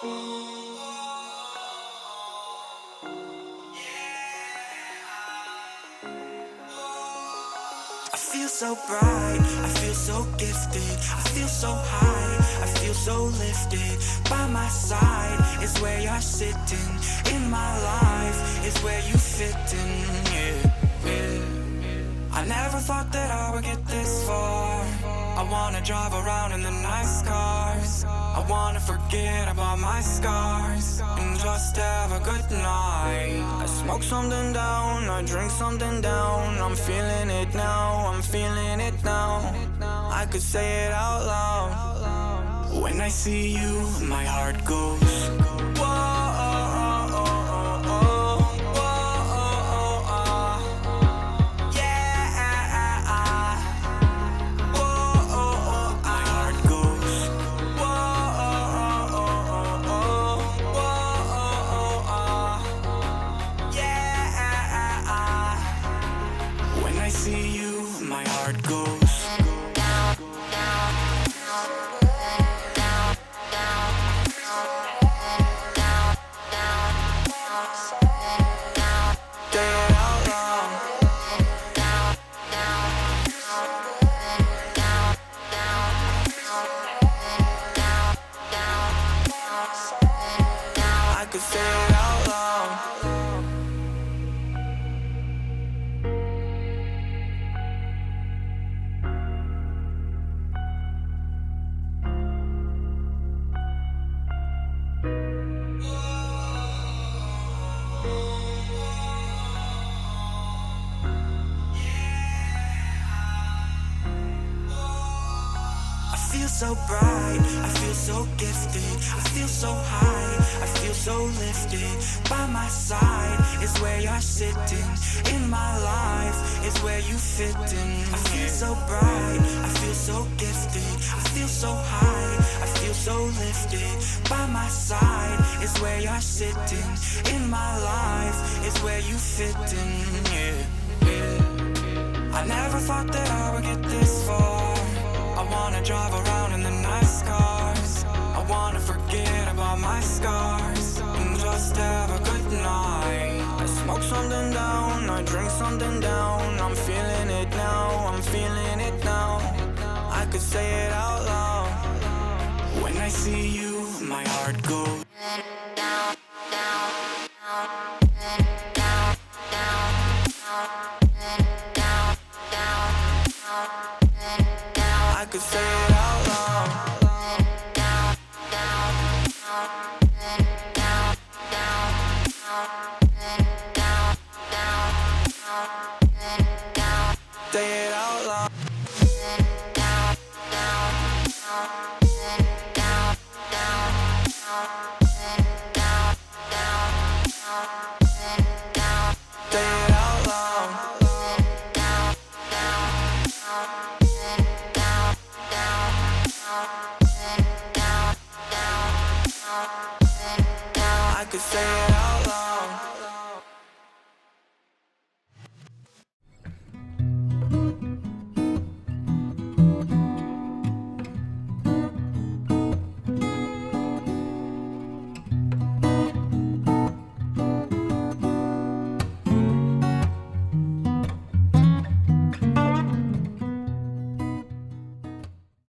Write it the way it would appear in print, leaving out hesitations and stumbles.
I feel so bright, I feel so gifted, I feel so high, I feel so lifted. By my side is where you're sitting, in my life is where you fit in, yeah. I never thought that I would get this far. I wanna drive around in the nice cars, I wanna forget about my scars and just have a good night. I smoke something down, I drink something down, I'm feeling it now, I'm feeling it now. I could say it out loud. When I see you, my heart goes, whoa. So bright, I feel so gifted, I feel so high, I feel so lifted. By my side is where you're sitting, in my life is where you fit in. I feel so bright, I feel so gifted, I feel so high, I feel so lifted. By my side is where you're sitting, in my life is where you fit in, yeah. I never thought that I would get this far. I wanna drive around in the nice cars, I wanna forget about my scars and just have a good night. I smoke something down, I drink something down, I'm feeling it now, I'm feeling it now. I could say it out loud. When I see you, my heart goes down, down, down, down, down, down, down. I could say it out loud. Down, down, down, down, down, down, down, down. Say it out loud. Down, down, down, down, down, down, down. Say it out loud. Down, down, down. I could say it